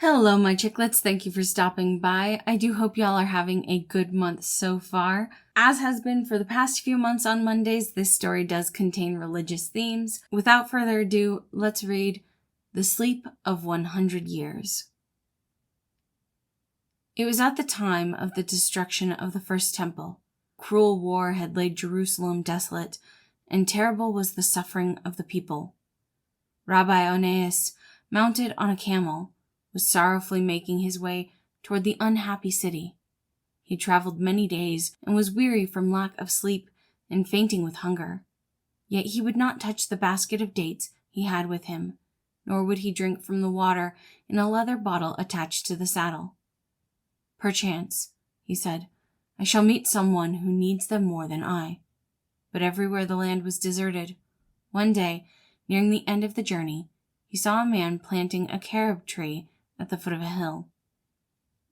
Hello, my chicklets. Thank you for stopping by. I do hope y'all are having a good month so far. As has been for the past few months on Mondays, this story does contain religious themes. Without further ado, let's read The Sleep of 100 Years. It was at the time of the destruction of the first temple. Cruel war had laid Jerusalem desolate, and terrible was the suffering of the people. Rabbi Onias, mounted on a camel, was sorrowfully making his way toward the unhappy city. He traveled many days and was weary from lack of sleep and fainting with hunger. Yet he would not touch the basket of dates he had with him, nor would he drink from the water in a leather bottle attached to the saddle. "Perchance," he said, "I shall meet someone who needs them more than I." But everywhere the land was deserted. One day, nearing the end of the journey, he saw a man planting a carob tree at the foot of a hill.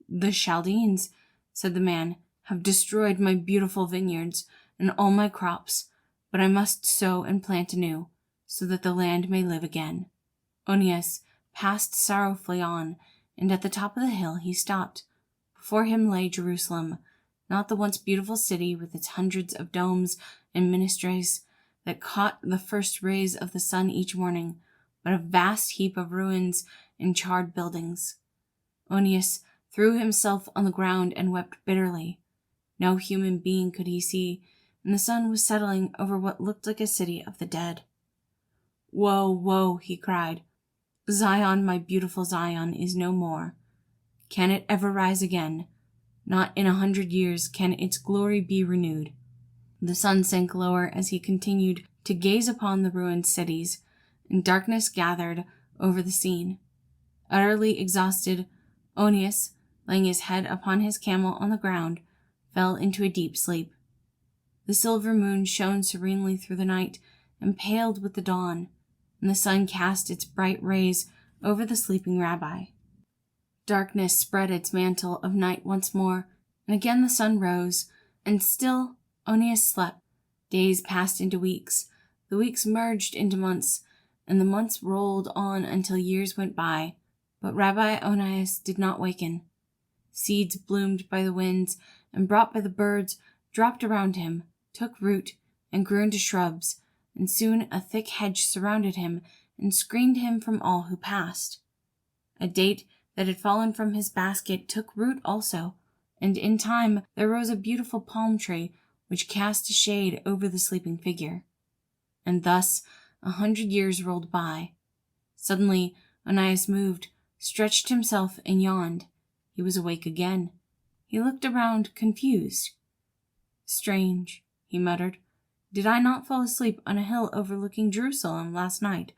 "The Chaldeans," said the man, "have destroyed my beautiful vineyards and all my crops, but I must sow and plant anew, so that the land may live again." Onias passed sorrowfully on, and at the top of the hill he stopped. Before him lay Jerusalem, not the once beautiful city with its hundreds of domes and minarets that caught the first rays of the sun each morning, but a vast heap of ruins and charred buildings. Onias threw himself on the ground and wept bitterly. No human being could he see, and the sun was settling over what looked like a city of the dead. "Woe, woe," he cried. "Zion, my beautiful Zion, is no more. Can it ever rise again? Not in 100 years can its glory be renewed." The sun sank lower as he continued to gaze upon the ruined cities, and darkness gathered over the scene. Utterly exhausted, Onias, laying his head upon his camel on the ground, fell into a deep sleep. The silver moon shone serenely through the night and paled with the dawn, and the sun cast its bright rays over the sleeping rabbi. Darkness spread its mantle of night once more, and again the sun rose, and still Onias slept. Days passed into weeks, the weeks merged into months, and the months rolled on until years went by, but Rabbi Onias did not waken. Seeds bloomed by the winds and brought by the birds dropped around him, took root, and grew into shrubs, and soon a thick hedge surrounded him and screened him from all who passed. A date that had fallen from his basket took root also, and in time there rose a beautiful palm tree which cast a shade over the sleeping figure. And thus 100 years rolled by. Suddenly Onias moved, stretched himself, and yawned. He was awake again. He looked around, confused. "Strange," he muttered. "Did I not fall asleep on a hill overlooking Jerusalem last night?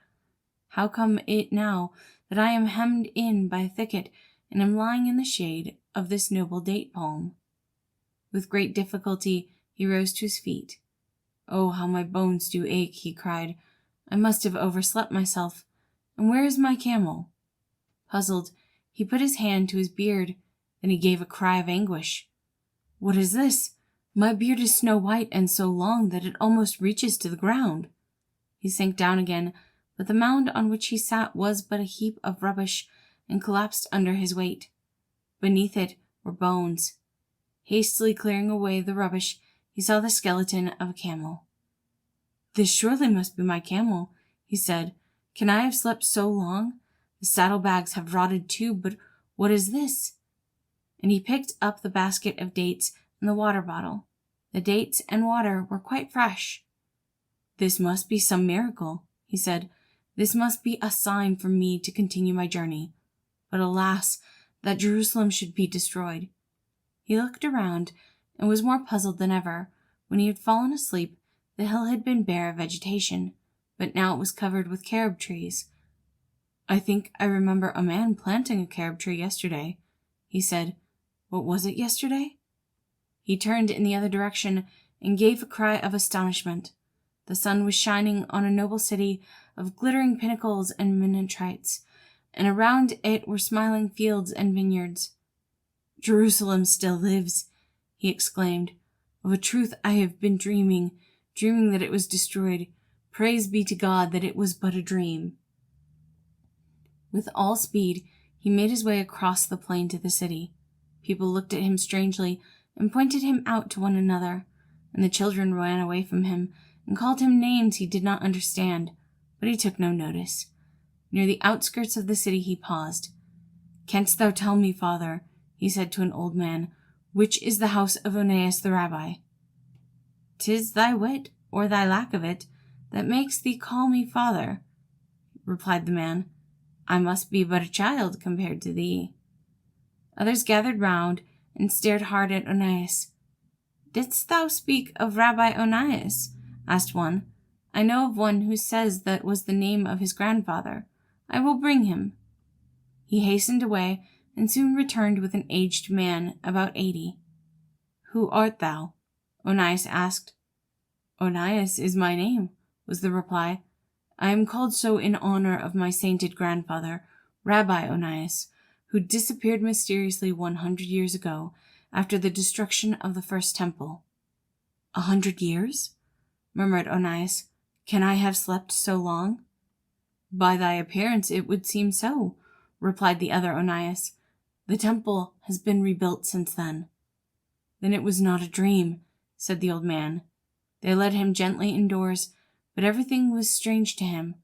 How come it now that I am hemmed in by a thicket and am lying in the shade of this noble date palm?" With great difficulty he rose to his feet. "Oh, how my bones do ache," he cried. "I must have overslept myself. And where is my camel?" Puzzled, he put his hand to his beard. Then he gave a cry of anguish. "What is this? My beard is snow white and so long that it almost reaches to the ground." He sank down again, but the mound on which he sat was but a heap of rubbish and collapsed under his weight. Beneath it were bones. Hastily clearing away the rubbish, he saw the skeleton of a camel. "This surely must be my camel," he said. "Can I have slept so long? The saddlebags have rotted too, but what is this?" And he picked up the basket of dates and the water bottle. The dates and water were quite fresh. "This must be some miracle," he said. "This must be a sign for me to continue my journey. But alas, that Jerusalem should be destroyed." He looked around and was more puzzled than ever. When he had fallen asleep, the hill had been bare of vegetation, but now it was covered with carob trees. "I think I remember a man planting a carob tree yesterday," he said. "What was it yesterday?" He turned in the other direction and gave a cry of astonishment. The sun was shining on a noble city of glittering pinnacles and minarets, and around it were smiling fields and vineyards. "Jerusalem still lives," he exclaimed. "Of a truth I have been dreaming that it was destroyed. Praise be to God that it was but a dream." With all speed He made his way across the plain to the city. People looked at him strangely and pointed him out to one another, and the children ran away from him and called him names he did not understand, but he took no notice. Near the outskirts of the city he paused. "Canst thou tell me, father," he said to an old man, "which is the house of Onias the rabbi?" "'Tis thy wit, or thy lack of it, that makes thee call me father," replied the man. "I must be but a child compared to thee." Others gathered round and stared hard at Onias. "Didst thou speak of Rabbi Onias?" asked one. "I know of one who says that was the name of his grandfather. I will bring him." He hastened away and soon returned with an aged man about 80. "Who art thou?" Onias asked. "Onias is my name," was the reply. "I am called so in honor of my sainted grandfather, Rabbi Onias, who disappeared mysteriously 100 years ago after the destruction of the first temple." "100 years?" murmured Onias. "Can I have slept so long?" "By thy appearance it would seem so," replied the other Onias. "The temple has been rebuilt since then." "Then it was not a dream," said the old man. They led him gently indoors, but everything was strange to him.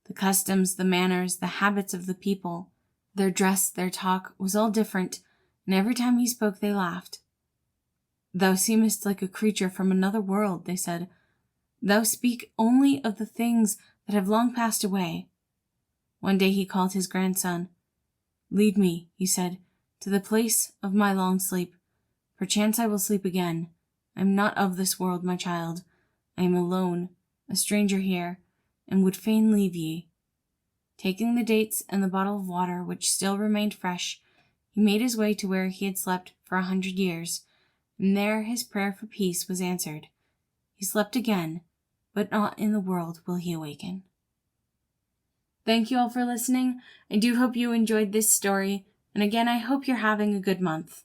The customs, the manners, the habits of the people, their dress, their talk, was all different, and every time he spoke they laughed. "Thou seemest like a creature from another world," they said. "Thou speak only of the things that have long passed away." One day he called his grandson. "Lead me," he said, "to the place of my long sleep. Perchance I will sleep again. I am not of this world, my child. I am alone, a stranger here, and would fain leave ye." Taking the dates and the bottle of water, which still remained fresh, he made his way to where he had slept for 100 years, and there his prayer for peace was answered. He slept again, but not in the world will he awaken. Thank you all for listening. I do hope you enjoyed this story, and again, I hope you're having a good month.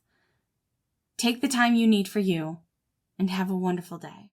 Take the time you need for you, and have a wonderful day.